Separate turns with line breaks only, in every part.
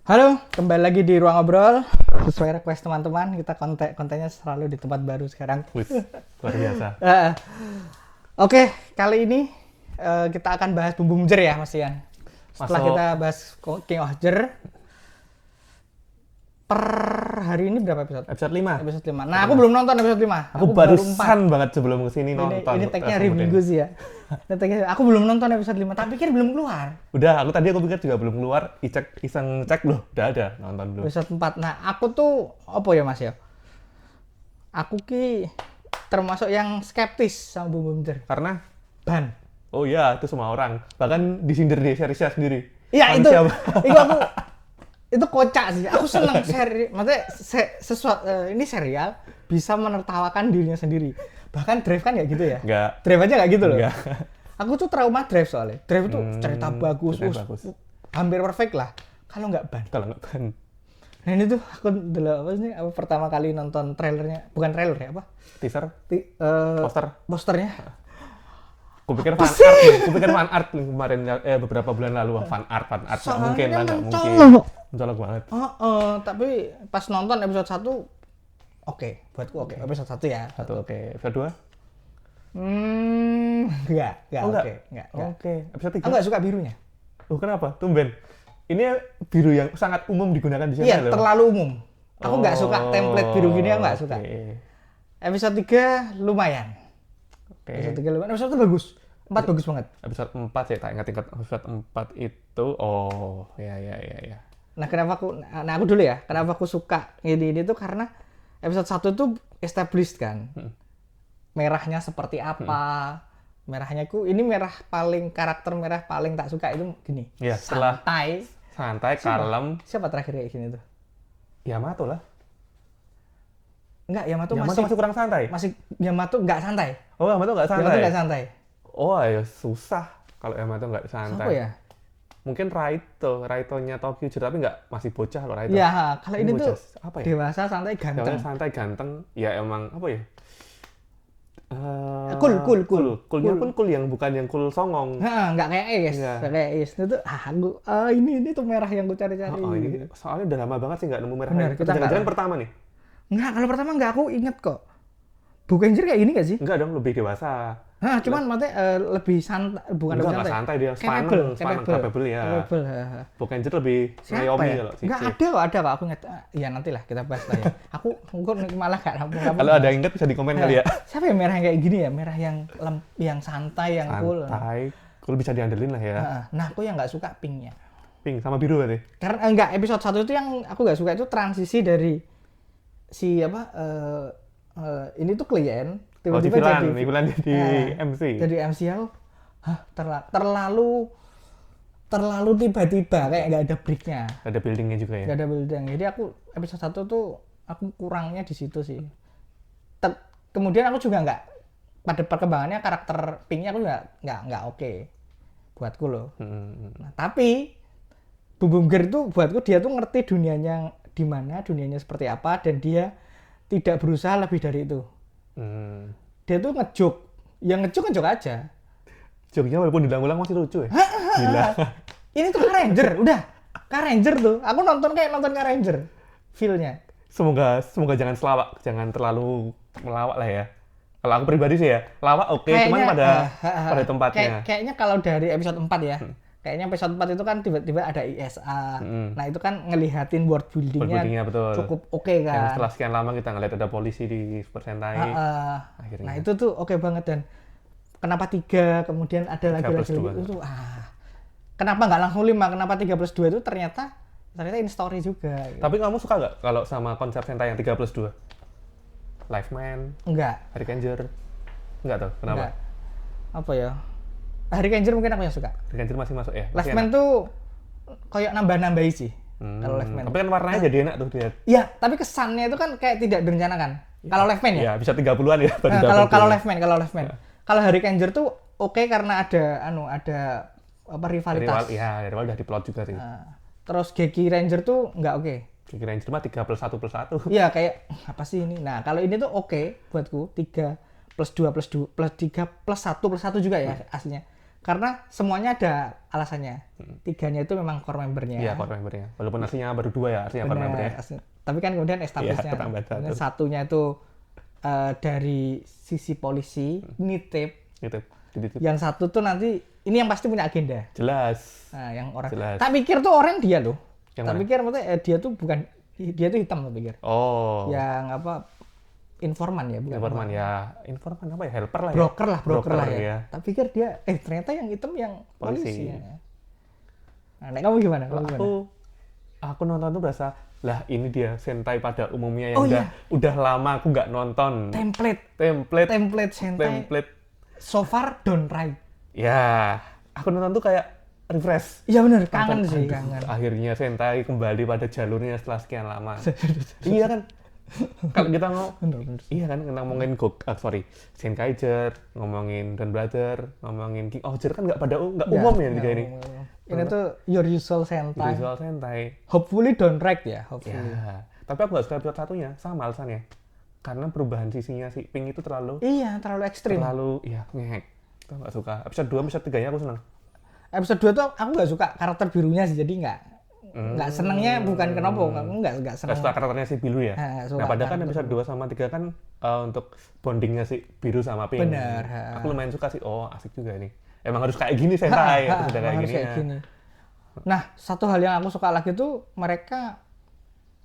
Halo, kembali lagi di Ruang Ngobrol. Sesuai request teman-teman, kita kontennya selalu di tempat baru sekarang.
Wih, luar biasa.
Oke, kali ini kita akan bahas Bumbu Mjer ya, Mas Ian. Setelah
Masuk.
kita bahas King of Jer, per hari ini berapa episode?
Episode 5.
Episode 5. Nah, aku belum nonton episode 5.
Aku barusan banget sebelum kesini nonton.
Ini tag-nya hari Minggu sih ya. Aku belum nonton episode 5, tapi pikir belum keluar.
Udah, aku pikir juga belum keluar. Iseng cek loh, udah ada, nonton dulu.
Episode 4. Nah, aku tuh apa ya Mas ya? Aku termasuk yang skeptis sama Bumbu Mjer.
Karena,
Ban.
oh iya, itu semua orang. Bahkan disindir di seriesnya sendiri.
Iya itu.
Manusia-
Itu kocak sih. Aku seneng maksudnya ini serial bisa menertawakan dirinya sendiri. Bahkan Drive kan nggak gitu ya?
Nggak.
Drive aja nggak gitu loh.
Nggak.
Aku tuh trauma Drive soalnya. Drive itu cerita bagus,
cerita bagus.
hampir perfect lah. Kalau nggak ban.
Kalau nggak kan.
Nah ini tuh aku apa pertama kali nonton trailernya, bukan trailer ya apa?
Teaser,
Poster. Posternya.
Kupikir fan art nih. Kupikir fan art nih kemarin, beberapa bulan lalu. Fan art. Nggak mungkin lah, nggak mungkin. Mencolok banget.
Tapi pas nonton episode 1 oke, buatku oke. Episode 1 ya.
Satu, oke. Episode 2?
Enggak
Oh,
oke. Enggak.
Oke. Episode 3?
Aku enggak suka birunya.
Oh, kenapa? Tumben. Ini biru yang sangat umum digunakan di sini
Iya,
loh.
terlalu umum. Aku enggak suka template biru gini, aku enggak suka.
Oke.
Episode 3 lumayan.
Oke.
Episode 3 lumayan. Episode 1 bagus. 4 bagus banget.
Episode 4 ya, tak ingat episode 4 itu. Oh, ya.
Nah, aku dulu ya. Kenapa aku suka ini tuh karena episode 1 tuh established kan. Merahnya seperti apa? Merahnya ini karakter merah paling tak suka itu gini.
Ya, setelah
Santai,
kalem.
Siapa terakhir kayak gini tuh?
Yamato lah.
Enggak, Yamato
Masih kurang santai.
Yamato enggak santai.
Oh, Yamato nggak santai.
Yamato enggak santai.
Oh, ayo susah kalau Yamato nggak santai.
Apa ya?
Mungkin Raito-nya Tokyo tapi nggak, masih bocah kalau Raito.
Ya, kalau ini tuh
apa ya?
dewasa, santai, ganteng.
Dewasa, santai, ganteng. Ya emang apa ya?
Cool.
Coolnya pun cool yang bukan yang cool songong.
Enggak kayak Ace.
Iya.
Enggak kayak Ace. Itu ini tuh merah yang gue cari-cari.
Oh, ini soalnya udah lama banget sih nggak nemu merah.
Benar, kita
jangan pertama nih.
Enggak, kalau pertama enggak, aku inget kok. Bukenger kayak gini gak sih?
Enggak dong, lebih dewasa.
Cuman maksudnya lebih santai, bukan lebih
Enggak santai dia,
capable
ya.
Capable.
Bukenger lebih
Siapa
ngayomi
ya?
kalau sih.
Enggak ada kok aku inget. Ya nantilah kita bahas lah ya. Aku malah gak rampung.
Kalau ada yang ingat bisa di komen kali ya.
Siapa yang merah yang kayak gini ya? Merah yang santai, yang cool.
Santai, cool bisa diandelin lah ya.
Nah, aku yang nggak suka pinknya.
Pink sama biru berarti.
Karena enggak, episode 1 itu yang aku nggak suka itu transisi dari ini tuh klien tiba-tiba
Iklan jadi MC.
Jadi MC aku, terlalu tiba-tiba kayak nggak ada breaknya.
Ada buildingnya juga ya.
Nggak ada building. Jadi aku episode 1 tuh aku kurangnya di situ sih. Kemudian aku juga nggak, pada perkembangannya karakter Pinknya aku nggak oke buatku loh. Nah, tapi Bumbu Mjer itu buatku dia tuh ngerti dunianya di mana, dunianya seperti apa, dan dia tidak berusaha lebih dari itu. Dia tuh ngejuk aja.
Joknya walaupun diulang-ulang masih lucu ya. Gila.
Ini tuh Car Ranger, udah. Car Ranger tuh. Aku nonton Car Ranger. Feel-nya.
Semoga jangan terlalu melawak lah ya. Kalau aku pribadi sih ya, lawak oke, cuman pada tempatnya.
Kayaknya kalau dari episode 4 ya. Kayaknya episode 4 itu kan tiba-tiba ada ISA. Nah, itu kan ngelihatin world buildingnya
betul.
cukup oke kan.
Yang setelah sekian lama kita ngeliat ada polisi di Super Sentai. Akhirnya.
Nah, itu tuh oke banget. Dan kenapa 3, kemudian ada lagi itu kenapa nggak langsung 5, kenapa 3+2 itu ternyata in story juga gitu.
Tapi kamu suka nggak kalau sama konsep Sentai yang 3+2? Liveman?
Enggak.
Hurricaneer? Enggak tuh, kenapa?
Enggak. Apa ya? Hurricaneer mungkin aku yang suka.
Hurricaneer masih masuk ya?
Liveman tuh kayak nambah-nambahi sih. Kalau Liveman.
Tapi kan warnanya jadi enak tuh dia.
Iya, tapi kesannya itu kan kayak tidak direncanakan. Kalau Liveman ya?
Iya, bisa 30-an ya.
Kalau Liveman. Kalau Hurricaneer tuh oke karena ada rivalitas.
Rival udah diplot juga sih.
Terus Geki Ranger tuh nggak oke.
Geki Ranger mah 3+1+1.
Iya, kayak apa sih ini? Nah, kalau ini tuh oke buatku, 3+2+2+3+1+1 juga ya aslinya. Karena semuanya ada alasannya. 3-nya itu memang core membernya.
Iya, core membernya. Walaupun aslinya baru 2 ya, aslinya core
Benar,
membernya.
tapi kan kemudian establishnya.
ketambah satu.
Kemudian satunya itu dari sisi polisi, nitip.
Gitu. Dititip.
Yang satu tuh nanti, ini yang pasti punya agenda.
Jelas.
Nah, yang orang.
Jelas.
Tak pikir tuh orang dia loh.
Yang
Tak
mana?
pikir maksudnya dia tuh bukan, dia tuh hitam tak pikir.
Oh.
Yang apa, informan ya, bukan
Informan ya. Informan apa ya? Helper lah ya.
broker lah ya.
ya.
Tak pikir dia, ternyata yang hitam yang polisi.
Polisi.
Ya. Nah, Nek, kamu gimana?
Kalau
Kamu gimana?
aku nonton tuh berasa lah ini dia Sentai pada umumnya yang
Oh,
udah lama aku nggak nonton.
Template Sentai.
Template.
So far don't right.
Ya, aku nonton tuh kayak refresh.
Iya bener, kangen
Nonton,
sih,
aduh,
kangen.
Akhirnya Sentai kembali pada jalurnya setelah sekian lama. Iya kan? Kalau kita
Bener.
iya kan kita ngomongin Zenkaiger, ngomongin Don Brother, ngomongin King Oger kan nggak umum ya tiga ini.
Ini tuh your usual Sentai.
Visual Sentai.
Hopefully don't right ya, hopefully.
Ya. Tapi aku nggak suka episode satunya, sama alasannya. Karena perubahan sisinya si Pink itu terlalu
Iya, terlalu ekstrim.
ngehek. Aku nggak suka. Episode 2, episode 3-nya aku senang.
Episode 2 tuh aku nggak suka karakter birunya sih, jadi nggak senengnya bukan kenapa, aku nggak
Nggak
seneng.
suka karakternya si Biru ya.
Suka
Nah, padahal kan
karakter
episode 2 sama 3 kan untuk bondingnya si Biru sama Pink.
Bener.
Aku lumayan suka sih. Oh, asik juga ini. Emang harus kayak gini Sentai. Harus udah kayak
Harus
gini.
kayak gini. Nah, satu hal yang aku suka lagi tuh mereka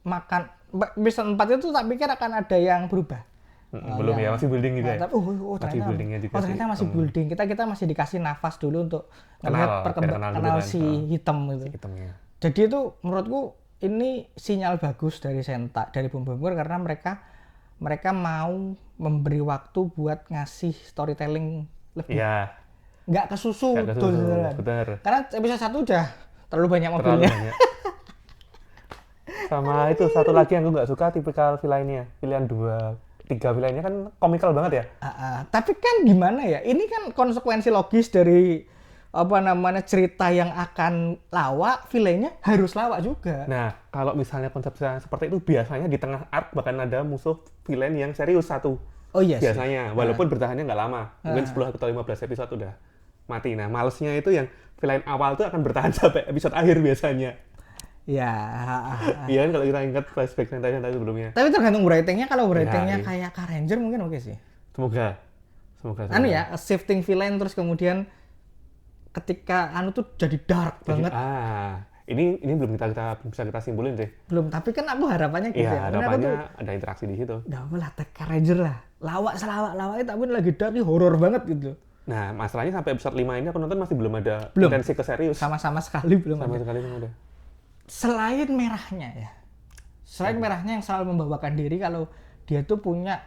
makan episode 4 itu tak pikir akan ada yang berubah.
Belum ya, masih building juga ya.
Tapi,
Masih
ternyata,
buildingnya juga
ternyata
sih.
masih building. Kita masih dikasih nafas dulu untuk
Kenal,
melihat
biar
perkembangan
kenal dulu kan.
si hitam gitu.
Hitamnya.
Jadi itu menurutku ini sinyal bagus dari dari Bumbunger karena mereka mau memberi waktu buat ngasih storytelling lebih.
Iya.
Nggak kesusu.
Nggak kesusu,
beneran.
bener.
Karena episode 1 udah terlalu banyak
Terlalu
mobilnya.
banyak. Sama itu satu lagi yang gue nggak suka tipikal villainnya. Pilihan 3 villainnya kan komikal banget ya.
Tapi kan gimana ya? Ini kan konsekuensi logis dari cerita yang akan lawak, villainnya harus lawak juga.
Nah, kalau misalnya konsepnya seperti itu biasanya di tengah arc bahkan ada musuh villain yang serius satu.
Oh iya sih.
Biasanya, walaupun bertahannya nggak lama. Mungkin 10 atau 15 episode udah mati. Nah, malesnya itu yang villain awal tuh akan bertahan sampai episode akhir biasanya.
Ya.
Iya kan kalau kita ingat flashback Sentai sebelumnya.
Tapi tergantung writingnya. Kalau writingnya
iya.
kayak Car Ranger mungkin oke sih.
Semoga.
Shifting villain terus kemudian ketika tuh jadi dark banget.
Ini belum bisa kita simpulin sih.
Belum, tapi kan aku harapannya gitu
Iya,
ya.
harapannya ada interaksi di situ.
Udah lah, Car Ranger lah. Lawak tapi lagi dark, horor banget gitu.
Nah, masalahnya sampai episode 5 ini aku nonton masih belum ada
Belum.
potensi ke serius.
Sama sekali belum
Sama
ada.
sekali belum ada.
Selain merahnya ya. Selain merahnya yang selalu membawakan diri kalau dia tuh punya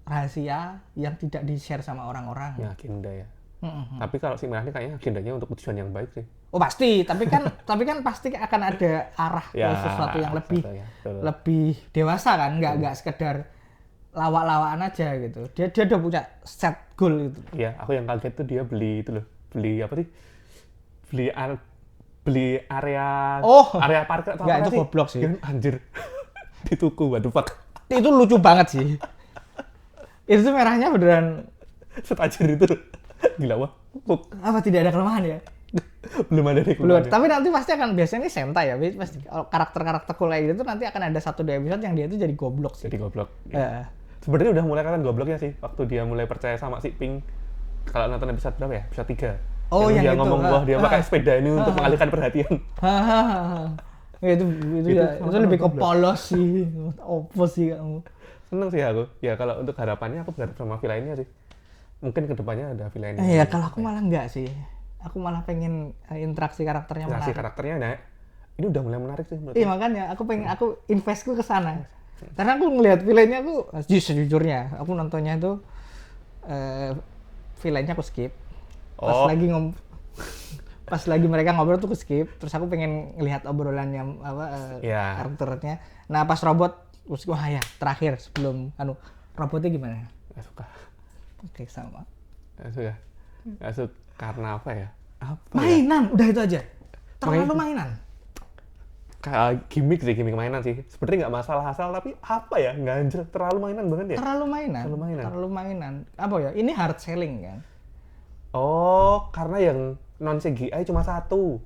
rahasia yang tidak di-share sama orang-orang.
Ya, agenda ya. Tapi kalau si merah ini kayaknya agendanya untuk tujuan yang baik sih.
Oh pasti, tapi kan pasti akan ada arah ke sesuatu yang lebih dewasa kan, nggak sekedar lawak-lawakan aja gitu. Dia udah punya set goal gitu.
Iya, aku yang kaget tuh dia beli itu loh. Beli apa sih? Beli area parkir atau
nggak,
apa
itu
sih?
goblok sih.
Ya, anjir. Di tuku, what the fuck.
Itu lucu banget sih. Itu merahnya beneran
Setajir itu. Gila, wah.
apa tidak ada kelemahan ya?
Belum ada deh.
Belum. Tapi nanti pasti akan biasanya ini Sentai ya. Pasti karakter-karakter cool kayak gitu nanti akan ada 1-2 episode yang dia itu jadi goblok sih.
Jadi goblok.
Iya.
Sebenarnya udah mulai kelihatan gobloknya sih waktu dia mulai percaya sama si Pink. Kalau nonton episode berapa ya? Episode 3.
Oh, yang
dia
itu.
ngomong bahwa dia pakai sepeda ini untuk mengalihkan perhatian.
Ya, itu lebih ke polos sih. Opo sih kamu.
Seneng sih aku. Ya kalau untuk harapannya aku berharap sama villainnya sih. Mungkin kedepannya ada villainnya.
Iya, kalau aku malah enggak sih. Aku malah pengen interaksi karakternya
Interaksi
menarik.
karakternya nah, ini udah mulai menarik sih menurut
Iya, makanya aku investku ke sana. Karena aku ngelihat villainnya sejujurnya aku nontonnya itu villainnya aku skip. Pas lagi mereka ngobrol tuh aku skip. Terus aku pengen ngelihat obrolannya karakternya. Nah, pas robot wah ya, terakhir sebelum robotnya gimana?
Gak suka.
Oke, sama.
Gak suka. Gak suka karena apa ya?
Mainan, udah itu aja. Terlalu mainan.
Kayak gimmick mainan sih. Sebenarnya nggak masalah asal tapi apa ya? Nggak anjir, terlalu mainan banget ya.
Terlalu mainan. Apa ya? Ini hard selling kan.
Oh, karena yang non CGI cuma satu.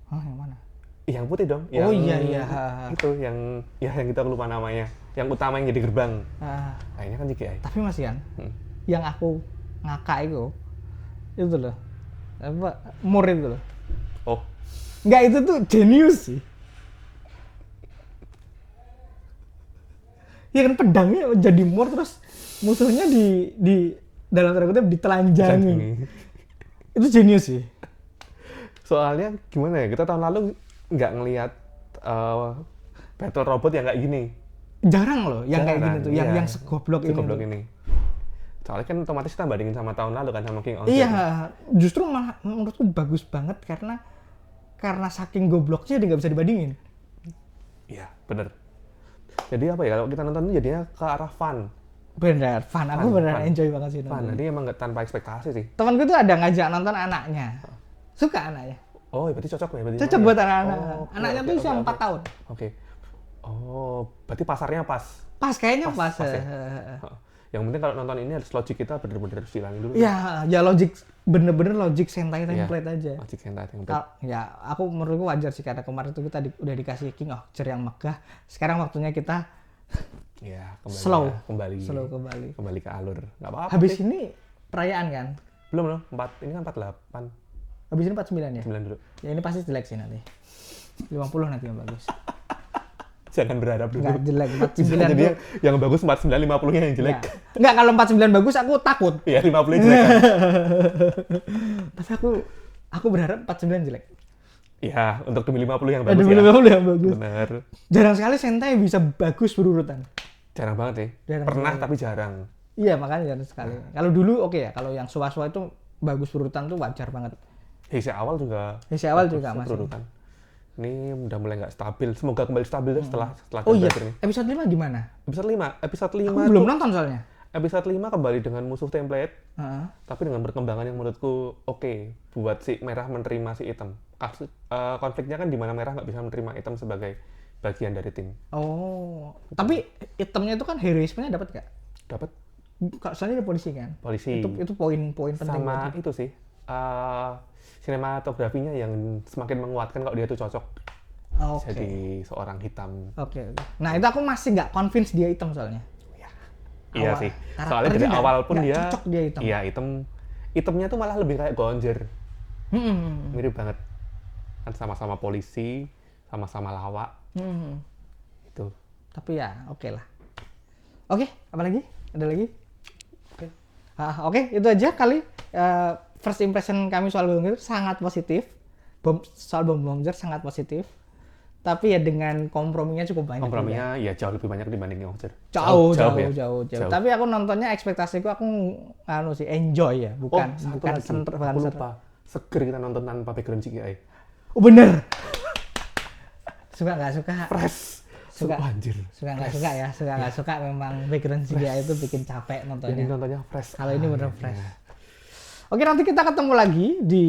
Oh, yang mana?
Yang putih dong.
Oh,
Yang
iya, iya.
Itu yang yang kita lupa namanya. Yang utama yang jadi gerbang.
Ah,
Nah, ini kan CGI.
tapi Mas Ian,
Hmm.
yang aku ngakak itu loh. Apa? Mur itu loh.
Oh,
Enggak, itu tuh jenius sih. Ya kan pedangnya jadi mur terus musuhnya di dalam tanda kutip ditelanjangi.
ini.
Itu jenius sih.
Soalnya gimana ya? Kita tahun lalu nggak ngelihat battle robot yang kayak gini.
Jarang loh yang kayak gini
Jarang,
tuh,
iya.
yang segoblok ini.
Segoblok
tuh.
ini. Soalnya kan otomatis kita bandingin sama tahun lalu kan sama King of
Iya,
Zone.
justru malah menurutku bagus banget karena saking gobloknya dia nggak bisa dibandingin.
Iya, bener. Jadi apa ya, kalau kita nonton ini jadinya ke arah fun.
Bener, fun. Aku
Fun,
beneran
fun.
enjoy banget sih
Fun,
nonton.
jadi emang nggak tanpa ekspektasi sih.
Temanku tuh ada ngajak nonton anaknya. Suka anaknya.
Oh, ya berarti cocok ya? Berarti
Cocok
emang
buat
ya?
anak-anak.
Oh, oke,
Anaknya
oke,
tuh usia
oke,
4
oke.
tahun.
Oke. Oh, berarti pasarnya pas.
Pas kayaknya pas.
Pas ya? Yang penting kalau nonton ini harus logik kita bener-bener harus hilangin dulu.
Ya logik, bener-bener logik Sentai
Iya,
template aja.
logik yang template.
Ya, aku menurutku wajar sih karena kemarin tuh kita udah dikasih King of Cher yang megah. Sekarang waktunya kita
Iya, kembali.
slow.
Ya, kembali.
slow kembali.
Kembali ke alur. Nggak apa-apa
Habis
sih.
ini perayaan kan?
Belum loh, 4. Ini kan 48.
Habis ini 49 ya?
9 dulu.
Ya ini pasti jelek sih nanti. 50 nanti yang bagus.
Jangan berharap dulu.
Enggak jelek,
Bisa
49
jadi
tuh.
yang bagus 49, 50-nya yang jelek.
Ya. Enggak, kalau 49 bagus aku takut.
Iya, 50-nya jelek kan?
Tapi aku berharap 49 jelek.
Iya, untuk demi 50 yang
Ada
bagus ya.
50 yang bagus.
Bener.
Jarang sekali Sentai bisa bagus berurutan.
Jarang banget sih.
Jarang
Pernah
sekali.
tapi jarang.
Iya, makanya jarang sekali. Kalau dulu oke ya, kalau yang suwa-suwa itu bagus berurutan tuh wajar banget.
Heisei awal juga.
Heisei awal
bagus
juga masih.
berurutan. Ini udah mulai nggak stabil. Semoga kembali stabil deh setelah
Oh iya,
berakhir nih.
episode 5 gimana?
Episode 5. Episode 5
Aku belum nonton soalnya.
Episode 5 kembali dengan musuh template.
Heeh.
Tapi dengan perkembangan yang menurutku oke buat si merah menerima si hitam. Konfliknya kan di mana merah nggak bisa menerima hitam sebagai bagian dari tim.
Oh, tapi itemnya itu kan heroismenya dapat nggak?
Dapat
Soalnya ada polisi kan?
polisi
Itu poin-poin penting.
sama
banget.
itu sih sinematografinya yang semakin menguatkan kalau dia tuh cocok
Oke.
jadi seorang hitam.
Oke. Nah itu aku masih nggak convince dia hitam soalnya.
Iya
Awal-
sih.
karakternya
Soalnya dari
nggak-
awal pun
nggak
dia
cocok dia hitam.
Iya, hitamnya tuh malah lebih kayak Gonjer.
Hmm.
Mirip banget. Kan sama-sama polisi, sama-sama lawak
Hmm.
itu.
Tapi ya oke lah. Oke, apa lagi? Ada lagi?
Oke.
Oke, itu aja kali. First impression kami soal Bomber sangat positif. Soal Bomber sangat positif. Tapi ya dengan komprominya cukup banyak.
Komprominya ya jauh lebih banyak dibanding Gonjer.
Jauh.
Jauh.
Tapi aku nontonnya ekspektasiku aku sih enjoy ya, bukan
satu
bukan
lagi.
center, bukan
Aku
center.
lupa. Seger kita nonton tanpa background CGI.
Oh bener. Suka nggak suka?
Fresh.
Suka.
Anjir.
Suka nggak suka ya, suka nggak suka memang background CGI itu bikin capek
Ini
nontonnya.
nontonnya fresh.
Kalau ini bener
iya.
fresh. Oke, nanti kita ketemu lagi di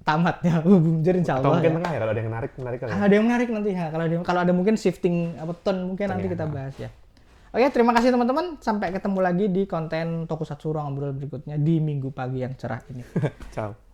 tamatnya Bumjer insya
Atau
Allah.
mungkin
Ya.
tengah ya kalau ada yang menarik kali ya.
Ada yang menarik nanti ya. Kalau ada mungkin shifting apa tone mungkin nanti
Iya.
kita bahas ya. Oke, terima kasih teman-teman. Sampai ketemu lagi di konten Tokusatsu Ruang Ngobrol berikutnya di minggu pagi yang cerah ini.
Ciao.